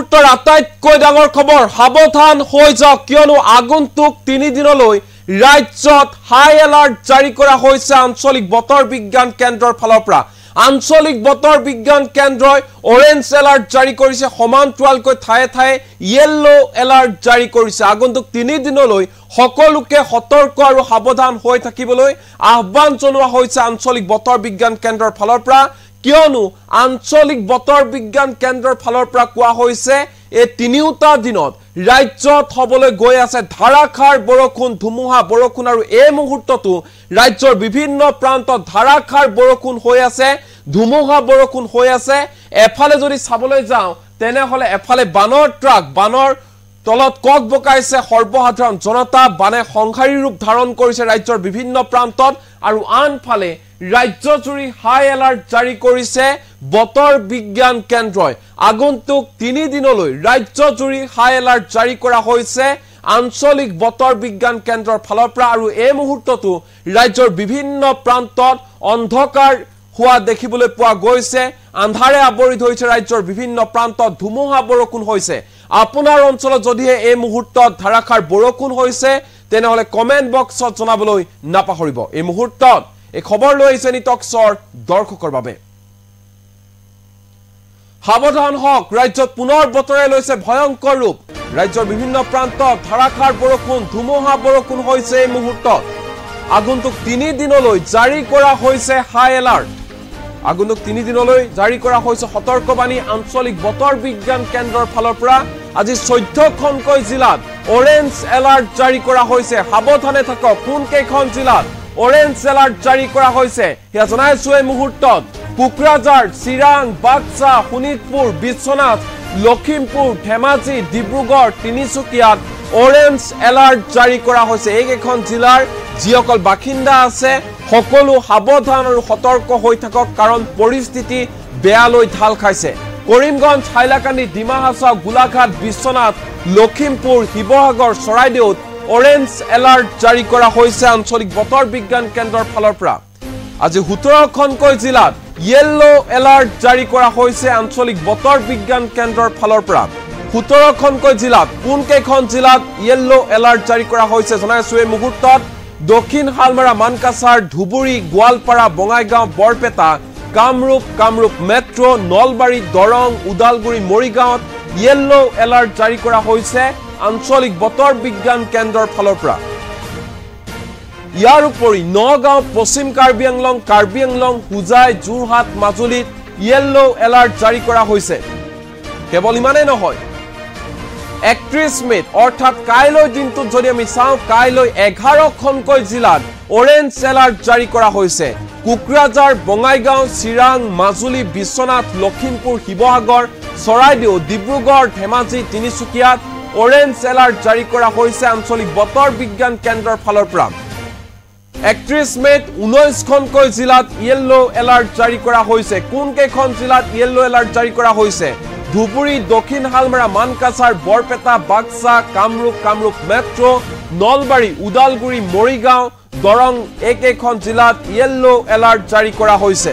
উত্তৰ আটাইতকৈ ডাঙৰ খবৰ সাৱধান হৈ যাওক কিয়নো আগন্তুক 3 দিনলৈ ৰাজ্যত হাই এলাৰ্ট জাৰি কৰা হৈছে আঞ্চলিক বতৰ বিজ্ঞান কেন্দ্ৰৰ ফালৰ পৰা আঞ্চলিক বতৰ বিজ্ঞান কেন্দ্ৰই অৰেঞ্জ এলাৰ্ট জাৰি কৰিছে সমান্তৰালকৈ ঠায়ে ঠায়ে ইয়েলো এলাৰ্ট জাৰি কৰিছে আগন্তুক 3 দিনলৈ সকলোকে সতৰ্ক আৰু সাৱধান হৈ থাকিবলৈ আহ্বান জনোৱা হৈছে আঞ্চলিক বতৰ বিজ্ঞান কেন্দ্ৰৰ ফালৰ পৰা কিয়নো আঞ্চলিক বতৰ বিজ্ঞান কেন্দ্ৰৰ ফালৰ পৰা কোৱা হৈছে এই তিনিটা দিনত ৰাজ্যত হ'বলৈ গৈ আছে ধাৰাখাৰ বৰষুণ ধুমুহা বৰষুণ আৰু এই মুহূৰ্তটো ৰাজ্যৰ বিভিন্ন প্ৰান্তত ধাৰাখাৰ বৰষুণ হৈ আছে ধুমুহা বৰষুণ হৈ আছে এফালে যদি চাবলৈ যাওঁ তেনেহলে এফালে বানৰ ট্ৰাক বানৰ তলত কক বকাইছে সৰ্বসাধাৰণ জনতা বানে সংহাৰী ৰূপ ধাৰণ কৰিছে ৰাজ্যৰ বিভিন্ন প্ৰান্তত আৰু আনফালে ৰাজ্যজুৰি হাই এলাৰ্ট জাৰি কৰিছে বতৰ বিজ্ঞান কেন্দ্ৰই আগন্তুক 3 দিনলৈ ৰাজ্যজুৰি হাই এলাৰ্ট জাৰি কৰা হৈছে আঞ্চলিক বতৰ বিজ্ঞান কেন্দ্ৰৰ ফালৰ পৰা আৰু এই মুহূৰ্তটো ৰাজ্যৰ বিভিন্ন প্ৰান্তত অন্ধকাৰ হোৱা দেখিবলৈ পোৱা গৈছে আন্ধাৰে আৱৰি ধৰিছে ৰাজ্যৰ বিভিন্ন প্ৰান্তত ধুমুহা বৰষুণ হৈছে আপোনাৰ অঞ্চলত যদি এই মুহূৰ্তত ধাৰাখাৰ বৰষুণ হৈছে তেনেহলে কমেন্ট বক্সত জনাবলৈ নাপাহৰিব এই মুহূৰ্তত এই খবৰ লৈ আহিছে নিটক্সৰ দৰ্শকৰ বাবে সাৱধান হওক ৰাজ্যত পুনৰ বতৰে লৈছে ভয়ংকৰ ৰূপ ৰাজ্যৰ বিভিন্ন প্ৰান্তত ধাৰাখাৰ বৰষুণ ধুমুহা বৰষুণ হৈছে এই মুহূৰ্তত আগন্তুক 3 দিনলৈ জাৰি কৰা হৈছে হাই এলাৰ্ট আগন্তুক 3 দিনলৈ জাৰি কৰা হৈছে সতৰ্কবাণী আঞ্চলিক বতৰ বিজ্ঞান কেন্দ্ৰৰ ফালৰ পৰা আজি 14খনকৈ জিলাত অৰেঞ্জ এলাৰ্ট জাৰি কৰা হৈছে সাৱধানে থাকক কোন কেইখন জিলাত অৰেঞ্জ এলাৰ্ট জাৰি কৰা হৈছে হিয়া জনাইছো এই মুহূৰ্তত কোকৰাঝাৰ চিৰাং বাক্সা শোণিতপুৰ বিশ্বনাথ লখিমপুৰ ধেমাজি ডিব্ৰুগড় তিনিচুকীয়াত অৰেঞ্জ এলাৰ্ট জাৰি কৰা হৈছে এই কেইখন জিলাৰ যিসকল বাসিন্দা আছে সকলো সাৱধান আৰু সতৰ্ক হৈ থাকক কাৰণ পৰিস্থিতি বেয়ালৈ ঢাল খাইছে কৰিমগঞ্জ হাইলাকান্দি ডিমা হাছাও গোলাঘাট বিশ্বনাথ লখিমপুৰ শিৱসাগৰ চৰাইদেউত অৰেঞ্জ এলাৰ্ট জাৰি কৰা হৈছে আঞ্চলিক বতৰ বিজ্ঞান কেন্দ্ৰৰ ফালৰ পৰা আজি 17খনকৈ জিলাত ইয়েলো এলাৰ্ট জাৰি কৰা হৈছে আঞ্চলিক বতৰ বিজ্ঞান কেন্দ্ৰৰ ফালৰ পৰা 17খনকৈ জিলাত কোন কেইখন জিলাত ইয়েলো এলাৰ্ট জাৰি কৰা হৈছে জনাইছো এই মুহূৰ্তত দক্ষিণ হালমাৰা মানকাছাৰ ধুবুৰী গোৱালপাৰা বঙাইগাঁও বৰপেটা কামৰূপ মেট্ৰো নলবাৰী দৰং উদালগুৰি মৰিগাঁৱত ইয়েলো এলাৰ্ট জাৰি কৰা হৈছে আঞ্চলিক বতৰ বিজ্ঞান কেন্দ্ৰৰ ফালৰ পৰা ইয়াৰ উপৰি নগাঁও পশ্চিম কাৰ্বি আংলং হুজাই যোৰহাট মাজুলীত ইয়েলো এলাৰ্ট জাৰি কৰা হৈছে কেৱল ইমানেই নহয় 31 মেত অৰ্থাৎ কাইলৈ দিনটোত যদি আমি চাওঁ কাইলৈ 11খনকৈ জিলাত অৰেঞ্জ এলাৰ্ট জাৰি কৰা হৈছে কোকৰাঝাৰ বঙাইগাঁও চিৰাং মাজুলী বিশ্বনাথ লখিমপুৰ শিৱসাগৰ চৰাইদেউ ডিব্ৰুগড় ধেমাজি তিনিচুকীয়াত অৰেঞ্জ এলাৰ্ট জাৰি কৰা হৈছে আঞ্চলিক বতৰ বিজ্ঞান কেন্দ্ৰৰ ফালৰ পৰা 31 মেত 19খনকৈ জিলাত ইয়েলো এলাৰ্ট জাৰি কৰা হৈছে কোন কেইখন জিলাত ইয়েলো এলাৰ্ট জাৰি কৰা হৈছে ধুবুৰী দক্ষিণ হালমাৰা মানকাছাৰ বৰপেটা বাক্সা কামৰূপ মেট্ৰো নলবাৰী উদালগুৰি মৰিগাঁও দৰং এই কেইখন জিলাত ইয়েলো এলাৰ্ট জাৰি কৰা হৈছে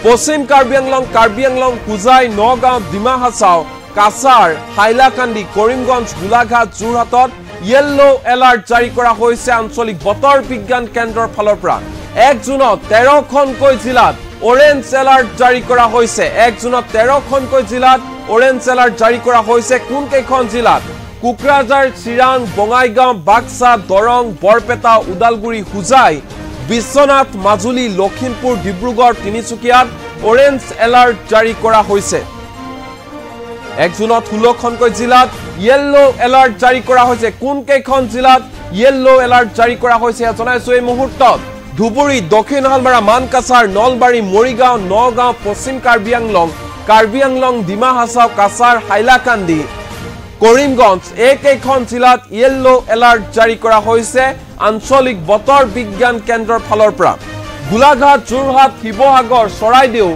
পশ্চিম কাৰ্বি আংলং হুজাই নগাঁও ডিমা হাছাও কাছাৰ হাইলাকান্দি কৰিমগঞ্জ গোলাঘাট যোৰহাটত ইয়েলো এলাৰ্ট জাৰি কৰা হৈছে আঞ্চলিক বতৰ বিজ্ঞান কেন্দ্ৰৰ ফালৰ পৰা 1 জুনত 13খনকৈ জিলাত অৰেঞ্জ এলাৰ্ট জাৰি কৰা হৈছে 1 জুনত 13খনকৈ জিলাত অৰেঞ্জ এলাৰ্ট জাৰি কৰা হৈছে কোন কেইখন জিলাত কোকৰাঝাৰ চিৰাং বঙাইগাঁও বাক্সা দৰং বৰপেটা উদালগুৰি হুজাই বিশ্বনাথ মাজুলী লখিমপুৰ ডিব্ৰুগড় তিনিচুকীয়াত অৰেঞ্জ এলাৰ্ট জাৰি কৰা হৈছে 1 জুনত 16খনকৈ জিলাত ইয়েলো এলাৰ্ট জাৰি কৰা হৈছে কোন কেইখন জিলাত ইয়েলো এলাৰ্ট জাৰি কৰা হৈছে জনাইছো এই মুহূৰ্তত ধুবুৰী দক্ষিণ হালমাৰা মানকাছাৰ নলবাৰী মৰিগাঁও নগাঁও পশ্চিম কাৰ্বি আংলং ডিমা হাছাও কাছাৰ হাইলাকান্দি কৰিমগঞ্জ এই কেইখন জিলাত ইয়েলো এলাৰ্ট জাৰি কৰা হৈছে আঞ্চলিক বতৰ বিজ্ঞান কেন্দ্ৰৰ ফালৰ পৰা গোলাঘাট যোৰহাট শিৱসাগৰ চৰাইদেউ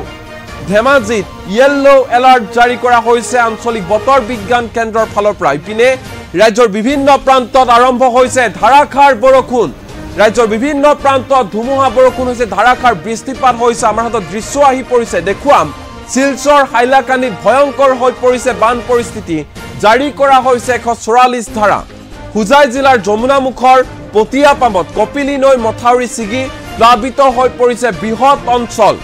ধেমাজিত ইয়েলো এলাৰ্ট জাৰি কৰা হৈছে আঞ্চলিক বতৰ বিজ্ঞান কেন্দ্ৰৰ ফালৰ পৰা ইপিনে ৰাজ্যৰ বিভিন্ন প্ৰান্তত আৰম্ভ হৈছে ধাৰাখাৰ বৰষুণ ৰাজ্যৰ বিভিন্ন প্ৰান্তত ধুমুহা বৰষুণ হৈছে ধাৰাখাৰ বৃষ্টিপাত হৈছে আমাৰ হাতত দৃশ্য আহি পৰিছে দেখুৱাম শিলচৰ হাইলাকান্দিত ভয়ংকৰ হৈ পৰিছে বান পৰিস্থিতি জাৰি কৰা হৈছে 144 ধাৰা হুজাই জিলাৰ যমুনামুখৰ পটিয়াপামত কপিলি নৈ মথাউৰি ছিগি প্লাবিত হৈ পৰিছে বৃহৎ অঞ্চল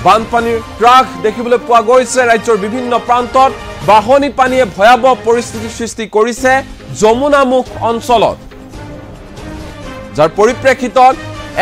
বানপানীৰ ত্ৰাস দেখিবলৈ পোৱা গৈছে ৰাজ্যৰ বিভিন্ন প্ৰান্তত বাহনী পানীয়ে ভয়াবহ পৰিস্থিতি সৃষ্টি কৰিছে যমুনামুখ অঞ্চলত যাৰ পৰিপ্ৰেক্ষিতত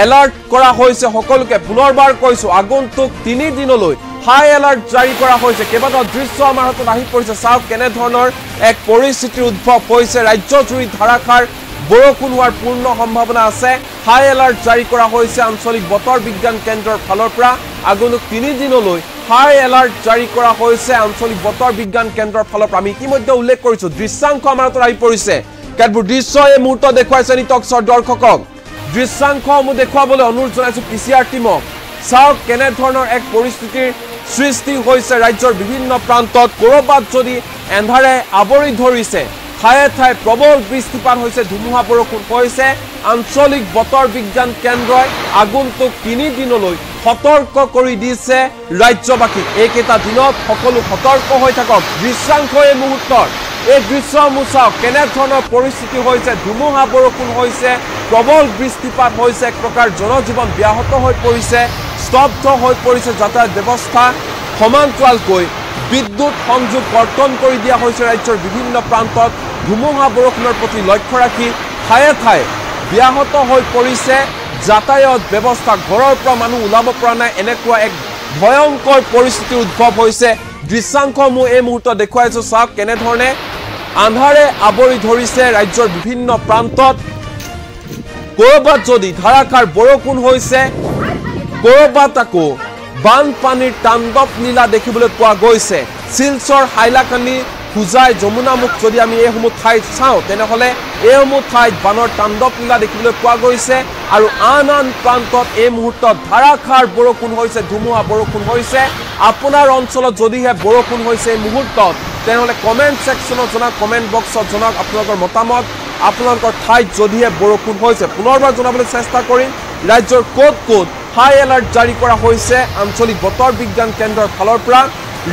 এলাৰ্ট কৰা হৈছে সকলোকে পুনৰবাৰ কৈছো আগন্তুক 3 দিনলৈ হাই এলাৰ্ট জাৰি কৰা হৈছে কেইবাটাও দৃশ্য আমাৰ হাতত আহি পৰিছে চাওক কেনে ধৰণৰ এক পৰিস্থিতিৰ উদ্ভৱ হৈছে ৰাজ্যজুৰি ধাৰাসাৰ বৰষুণ হোৱাৰ পূৰ্ণ সম্ভাৱনা আছে হাই এলাৰ্ট জাৰি কৰা হৈছে আঞ্চলিক বতৰ বিজ্ঞান কেন্দ্ৰৰ ফালৰ পৰা আগন্তুক 3 দিনলৈ হাই এলাৰ্ট জাৰি কৰা হৈছে আঞ্চলিক বতৰ বিজ্ঞান কেন্দ্ৰৰ ফালৰ পৰা আমি ইতিমধ্যে উল্লেখ কৰিছো দৃশ্যাংশ আমাৰ হাতত আহি পৰিছে কেতবোৰ দৃশ্য এই মুহূৰ্ত দেখুৱাইছে নিটকছৰ দৰ্শকক দৃশ্যাংশসমূহ দেখুৱাবলৈ অনুৰোধ জনাইছো পিচিআৰ টিমক চাওক কেনে ধৰণৰ এক পৰিস্থিতিৰ সৃষ্টি হৈছে ৰাজ্যৰ বিভিন্ন প্ৰান্তত কৰবাত যদি এন্ধাৰে আৱৰি ধৰিছে ঠায়ে ঠায়ে প্ৰবল বৃষ্টিপাত হৈছে ধুমুহা বৰষুণ হৈছে আঞ্চলিক বতৰ বিজ্ঞান কেন্দ্ৰই আগন্তুক 3 দিনলৈ সতৰ্ক কৰি দিছে ৰাজ্যবাসীক এইকেইটা দিনত সকলো সতৰ্ক হৈ থাকক দৃশ্যাংশ এই মুহূৰ্তৰ এই দৃশ্যসমূহ চাওক কেনে ধৰণৰ পৰিস্থিতি হৈছে ধুমুহা বৰষুণ হৈছে প্ৰবল বৃষ্টিপাত হৈছে এক প্ৰকাৰ জনজীৱন ব্যাহত হৈ পৰিছে স্তব্ধ হৈ পৰিছে যাতায়াত ব্যৱস্থা সমান্তৰালকৈ বিদ্যুৎ সংযোগ কৰ্তন কৰি দিয়া হৈছে ৰাজ্যৰ বিভিন্ন প্ৰান্তত ধুমুহা বৰষুণৰ প্ৰতি লক্ষ্য ৰাখি ঠায়ে ঠায়ে ব্যাহত হৈ পৰিছে যাতায়াত ব্যৱস্থা ঘৰৰ পৰা মানুহ ওলাব পৰা নাই এনেকুৱা এক ভয়ংকৰ পৰিস্থিতিৰ উদ্ভৱ হৈছে দৃশ্যাংশসমূহ এই মুহূৰ্তত দেখুৱাইছো চাওক কেনে ধৰণে আন্ধাৰে আৱৰি ধৰিছে ৰাজ্যৰ বিভিন্ন প্ৰান্তত কৰবাত যদি ধাৰাসাৰ বৰষুণ হৈছে কৰবাত আকৌ বানপানীৰ তাণ্ডৱ লীলা দেখিবলৈ পোৱা গৈছে শিলচৰ হাইলাকান্দি হুজাই যমুনামুখ যদি আমি এইসমূহ ঠাইত চাওঁ তেনেহলে এইসমূহ ঠাইত বানৰ তাণ্ডৱ লীলা দেখিবলৈ পোৱা গৈছে আৰু আন আন প্ৰান্তত এই মুহূৰ্তত ধাৰাসাৰ বৰষুণ হৈছে ধুমুহা বৰষুণ হৈছে আপোনাৰ অঞ্চলত যদিহে বৰষুণ হৈছে এই মুহূৰ্তত তেনেহলে কমেন্ট সেকশনত জনাওক কমেন্ট বক্সত জনাওক আপোনালোকৰ মতামত আপোনালোকৰ ঠাইত যদিহে বৰষুণ হৈছে পুনৰবাৰ জনাবলৈ চেষ্টা কৰিম ৰাজ্যৰ ক'ত ক'ত হাই এলাৰ্ট জাৰি কৰা হৈছে আঞ্চলিক বতৰ বিজ্ঞান কেন্দ্ৰৰ ফালৰ পৰা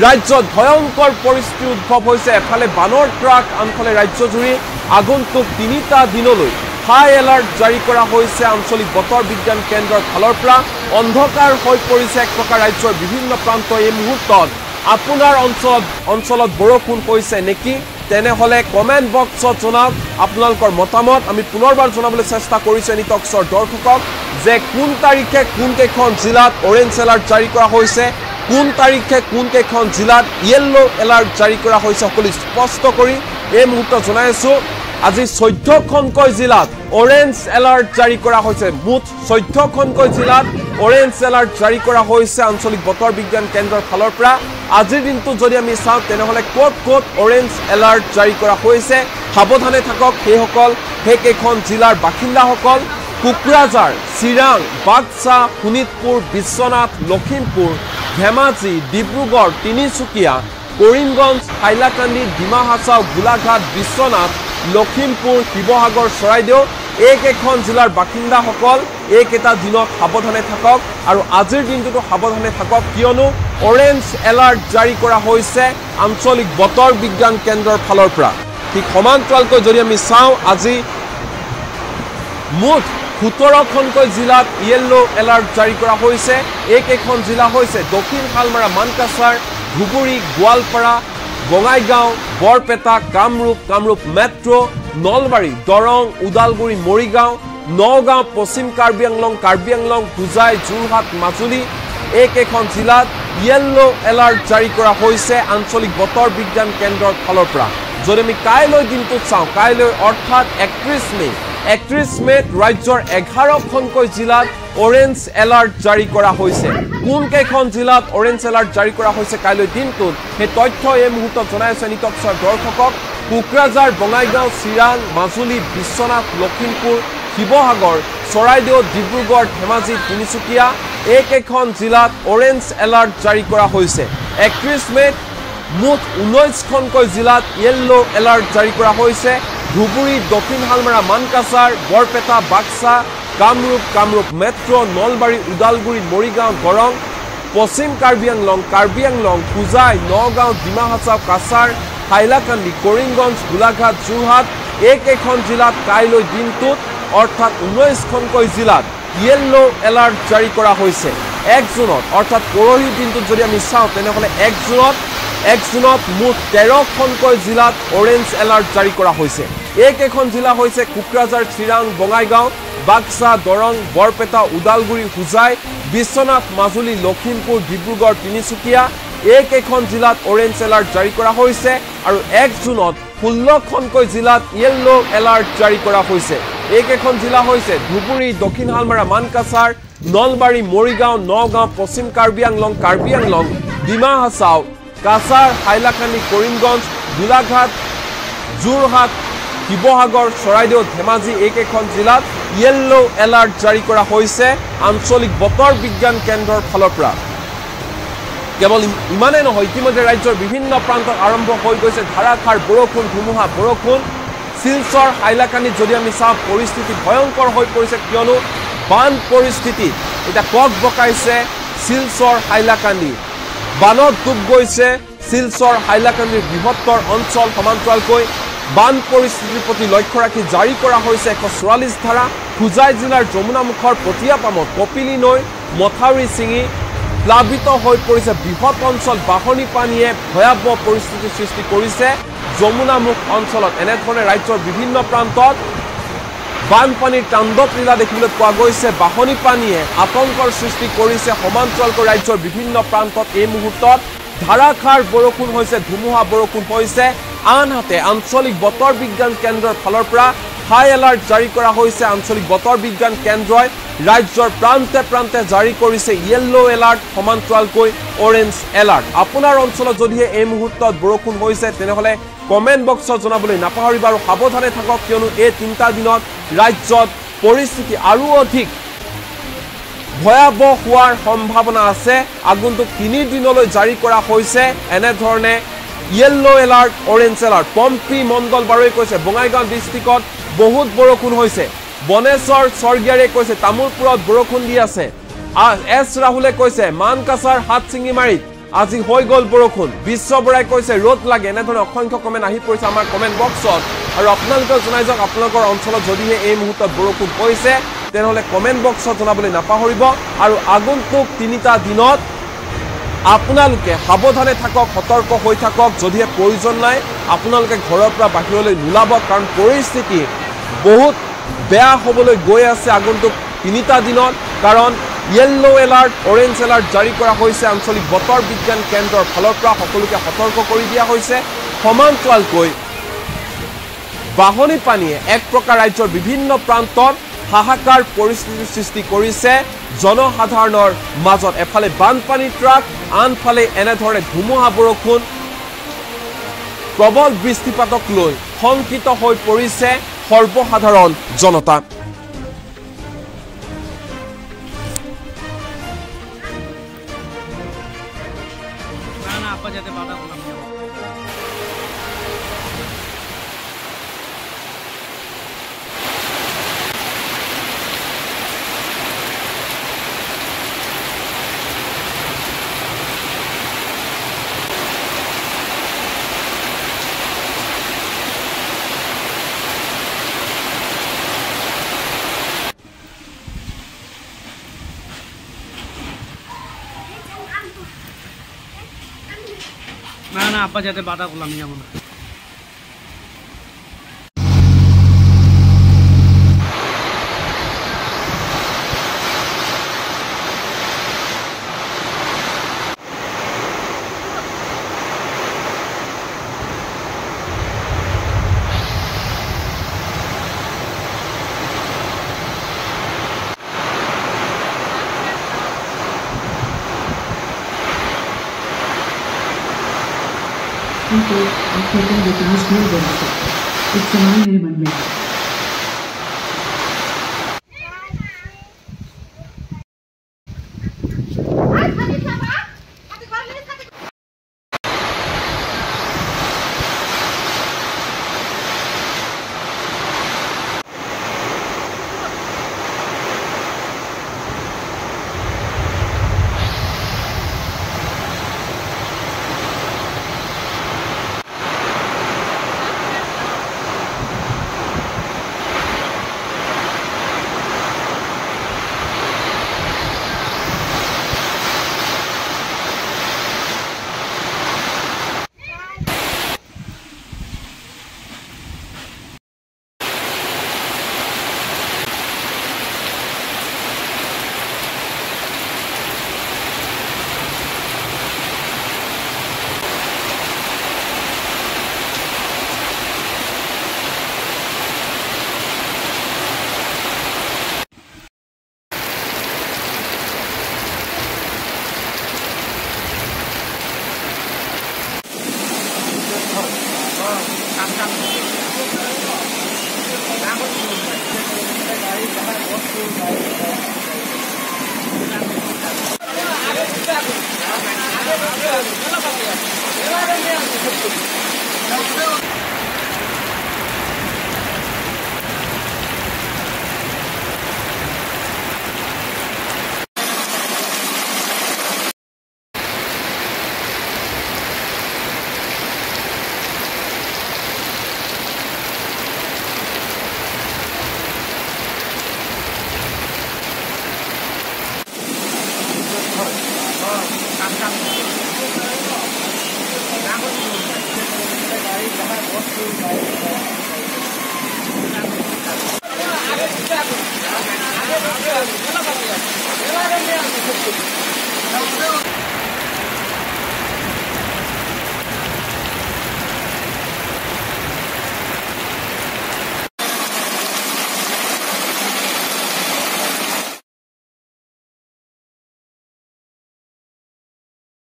ৰাজ্যত ভয়ংকৰ পৰিস্থিতি উদ্ভৱ হৈছে এফালে বানৰ ত্ৰাস আনফালে ৰাজ্যজুৰি আগন্তুক 3টা দিনলৈ হাই এলাৰ্ট জাৰি কৰা হৈছে আঞ্চলিক বতৰ বিজ্ঞান কেন্দ্ৰৰ ফালৰ পৰা অন্ধকাৰ হৈ পৰিছে এক প্ৰকাৰ ৰাজ্যৰ বিভিন্ন প্ৰান্ত এই মুহূৰ্তত আপোনাৰ অঞ্চলত বৰষুণ হৈছে নেকি তেনেহলে কমেন্ট বক্সত জনাওক আপোনালোকৰ মতামত আমি পুনৰবাৰ জনাবলৈ চেষ্টা কৰিছো নিটকছৰ দৰ্শকক যে কোন তাৰিখে কোন কেইখন জিলাত অৰেঞ্জ এলাৰ্ট জাৰি কৰা হৈছে কোন তাৰিখে কোন কেইখন জিলাত ইয়েলো এলাৰ্ট জাৰি কৰা হৈছে সকলো স্পষ্ট কৰি এই মুহূৰ্তত জনাইছো আজি 14খনকৈ জিলাত অৰেঞ্জ এলাৰ্ট জাৰি কৰা হৈছে মুঠ 14খনকৈ জিলাত অৰেঞ্জ এলাৰ্ট জাৰি কৰা হৈছে আঞ্চলিক বতৰ বিজ্ঞান কেন্দ্ৰৰ ফালৰ পৰা আজিৰ দিনটো যদি আমি চাওঁ তেনেহলে ক'ত ক'ত অৰেঞ্জ এলাৰ্ট জাৰি কৰা হৈছে সাৱধানে থাকক সেইকেইখন জিলাৰ বাসিন্দাসকল কুকুৰাঝাৰ চিৰাং বাক্সা শোণিতপুৰ বিশ্বনাথ লখিমপুৰ ধেমাজি ডিব্ৰুগড় তিনিচুকীয়া কৰিমগঞ্জ হাইলাকান্দি ডিমা হাছাও গোলাঘাট বিশ্বনাথ লখিমপুৰ শিৱসাগৰ চৰাইদেউ এইকেইখন জিলাৰ বাসিন্দাসকল এইকেইটা দিনত সাৱধানে থাকক আৰু আজিৰ দিনটোতো সাৱধানে থাকক কিয়নো অৰেঞ্জ এলাৰ্ট জাৰি কৰা হৈছে আঞ্চলিক বতৰ বিজ্ঞান কেন্দ্ৰৰ ফালৰ পৰা ঠিক সমান্তৰালকৈ যদি আমি চাওঁ আজি মুঠ 17খনকৈ জিলাত ইয়েলো এলাৰ্ট জাৰি কৰা হৈছে এইকেইখন জিলা হৈছে দক্ষিণ শালমাৰা মানকাছাৰ ধুবুৰী গোৱালপাৰা বঙাইগাঁও বৰপেটা কামৰূপ মেট্ৰো নলবাৰী দৰং উদালগুৰি মৰিগাঁও নগাঁও পশ্চিম কাৰ্বি আংলং হুজাই যোৰহাট মাজুলী এইকেইখন জিলাত ইয়েলো এলাৰ্ট জাৰি কৰা হৈছে আঞ্চলিক বতৰ বিজ্ঞান কেন্দ্ৰৰ ফালৰ পৰা যদি আমি কাইলৈ দিনটোত চাওঁ কাইলৈ অৰ্থাৎ 31 মেত ৰাজ্যৰ 11খনকৈ জিলাত অৰেঞ্জ এলাৰ্ট জাৰি কৰা হৈছে কোন কেইখন জিলাত অৰেঞ্জ এলাৰ্ট জাৰি কৰা হৈছে কাইলৈ দিনটোত সেই তথ্য এই মুহূৰ্তত জনাইছে নিটকছৰ দৰ্শকক কুকুৰাঝাৰ বঙাইগাঁও চিৰাং মাজুলী বিশ্বনাথ লখিমপুৰ শিৱসাগৰ চৰাইদেউ ডিব্ৰুগড় ধেমাজি তিনিচুকীয়া এইকেইখন জিলাত অৰেঞ্জ এলাৰ্ট জাৰি কৰা হৈছে 31 মেত মুঠ 19খনকৈ জিলাত ইয়েলো এলাৰ্ট জাৰি কৰা হৈছে ধুবুৰী দক্ষিণ শালমাৰা মানকাছাৰ বৰপেটা বাক্সা কামৰূপ মেট্ৰো নলবাৰী উদালগুৰি মৰিগাঁও দৰং পশ্চিম কাৰ্বি আংলং, হোজাই, নগাঁও, ডিমা হাছাও, কাছাৰ, হাইলাকান্দি, কৰিমগঞ্জ, গোলাঘাট, যোৰহাট এইকেইখন জিলাত কাইলৈ দিনটোত অৰ্থাৎ 19খনকৈ জিলাত য়েল্লো এলাৰ্ট জাৰি কৰা হৈছে। 1 জুনত অৰ্থাৎ পৰহি দিনটোত যদি আমি চাওঁ তেনেহ'লে 1 জুনত মুঠ 13খনকৈ জিলাত অৰেঞ্জ এলাৰ্ট জাৰি কৰা হৈছে। এইকেইখন জিলা হৈছে কোকৰাঝাৰ, চিৰাং, বঙাইগাঁও, বাক্সা, দৰং, বৰপেটা, ওদালগুৰি, হোজাই, বিশ্বনাথ, মাজুলী, লখিমপুৰ, ডিব্ৰুগড়, তিনিচুকীয়া এইকেইখন জিলাত অৰেঞ্জ এলাৰ্ট জাৰি কৰা হৈছে আৰু 1 জুনত 16খনকৈ জিলাত য়েল্লো এলাৰ্ট জাৰি কৰা হৈছে। এইকেইখন জিলা হৈছে ধুবুৰী, দক্ষিণ হালমাৰা, মানকাছাৰ, নলবাৰী, মৰিগাঁও, নগাঁও, পশ্চিম কাৰ্বি আংলং, ডিমা হাছাও, কাছাৰ, হাইলাকান্দি, কৰিমগঞ্জ, গোলাঘাট, যোৰহাট, শিৱসাগৰ, চৰাইদেউ, ধেমাজি এইকেইখন জিলাত য়েল্লো এলাৰ্ট জাৰি কৰা হৈছে আঞ্চলিক বতৰ বিজ্ঞান কেন্দ্ৰৰ ফালৰ পৰা। কেৱল ইমানেই নহয়, ইতিমধ্যে ৰাজ্যৰ বিভিন্ন প্ৰান্তত আৰম্ভ হৈ গৈছে ধাৰাসাৰ বৰষুণ, ধুমুহা বৰষুণ। শিলচৰ, হাইলাকান্দিত যদি আমি চাওঁ পৰিস্থিতি ভয়ংকৰ হৈ পৰিছে, কিয়নো বান পৰিস্থিতি এতিয়া কক বকাইছে শিলচৰ, হাইলাকান্দি। বানত ডুব গৈছে শিলচৰ, হাইলাকান্দিৰ বৃহত্তৰ অঞ্চল। সমান্তৰালকৈ বান পৰিস্থিতিৰ প্ৰতি লক্ষ্য ৰাখি জাৰি কৰা হৈছে 144 ধাৰা। হোজাই জিলাৰ যমুনামুখৰ পটিয়াপামত কপিলী নৈ মথাউৰি ছিঙি প্লাবিত হৈ পৰিছে বৃহৎ অঞ্চল। বাঢ়নি পানীয়ে ভয়াৱহ পৰিস্থিতিৰ সৃষ্টি কৰিছে যমুনামুখ অঞ্চলত। এনেধৰণে ৰাজ্যৰ বিভিন্ন প্ৰান্তত বানপানীৰ তাণ্ডৱ লীলা দেখিবলৈ পোৱা গৈছে। বাঢ়নি পানীয়ে আতংকৰ সৃষ্টি কৰিছে সমান্তৰালকৈ ৰাজ্যৰ বিভিন্ন প্ৰান্তত এই মুহূৰ্তত ধাৰাসাৰ বৰষুণ হৈছে, ধুমুহা বৰষুণ হৈছে। আনহাতে আঞ্চলিক বতৰ বিজ্ঞান কেন্দ্ৰৰ ফালৰ পৰা হাই এলাৰ্ট জাৰি কৰা হৈছে। আঞ্চলিক বতৰ বিজ্ঞান কেন্দ্ৰই ৰাজ্যৰ প্ৰান্তে প্ৰান্তে জাৰি কৰিছে য়েল্লো এলাৰ্ট, সমান্তৰালকৈ অৰেঞ্জ এলাৰ্ট। আপোনাৰ অঞ্চলত যদিহে এই মুহূৰ্তত বৰষুণ হৈছে তেনেহ'লে কমেণ্ট বক্সত জনাবলৈ নাপাহৰিব আৰু সাৱধানে থাকক, কিয়নো এই 3টা দিনত ৰাজ্যত পৰিস্থিতি আৰু অধিক ভয়াৱহ হোৱাৰ সম্ভাৱনা আছে। আগন্তুক 3 দিনলৈ জাৰি কৰা হৈছে এনেধৰণে yellow alert, orange alert. Pompi Mondal বাৰুৱে কৈছে বঙাইগাঁও ডিষ্ট্ৰিক্টত বহুত বৰষুণ হৈছে। বনেশ্বৰ স্বৰ্গীয়াৰে কৈছে তামোলপুৰত বৰষুণ দি আছে। এছ ৰাহুলে কৈছে মানকাছাৰ, হাটচিঙিমাৰীত আজি হৈ গ'ল বৰষুণ। বিশ্ব বৰাই কৈছে ৰ'দ লাগে। এনেধৰণে অসংখ্য কমেণ্ট আহি পৰিছে আমাৰ কমেণ্ট বক্সত আৰু আপোনালোকে জনাই যাওক আপোনালোকৰ অঞ্চলত যদিহে এই মুহূৰ্তত বৰষুণ হৈছে তেনেহ'লে কমেণ্ট বক্সত জনাবলৈ নাপাহৰিব। আৰু আগন্তুক 3টা দিনত আপোনালোকে সাৱধানে থাকক, সতৰ্ক হৈ থাকক। যদিহে প্ৰয়োজন নাই আপোনালোকে ঘৰৰ পৰা বাহিৰলৈ নোলাব, কাৰণ পৰিস্থিতি বহুত বেয়া হ'বলৈ গৈ আছে আগন্তুক 3টা দিনত। কাৰণ য়েল্লো এলাৰ্ট, অৰেঞ্জ এলাৰ্ট জাৰি কৰা হৈছে আঞ্চলিক বতৰ বিজ্ঞান কেন্দ্ৰৰ ফালৰ পৰা। সকলোকে সতৰ্ক কৰি দিয়া হৈছে। সমান্তৰালকৈ বাঢ়নি পানীয়ে এক প্ৰকাৰ ৰাজ্যৰ বিভিন্ন প্ৰান্তত হাহাকাৰ পৰিস্থিতিৰ সৃষ্টি কৰিছে জনসাধাৰণৰ মাজত। এফালে বানপানীৰ ট্ৰাক, আনফালে এনেধৰণে ধুমুহা বৰষুণ, প্ৰবল বৃষ্টিপাতক লৈ শংকিত হৈ পৰিছে সৰ্বসাধাৰণ জনতা। না আব্বা যাতে বাধা করলাম যেমন People are taking the gas bill benefit. It's a 9 minute.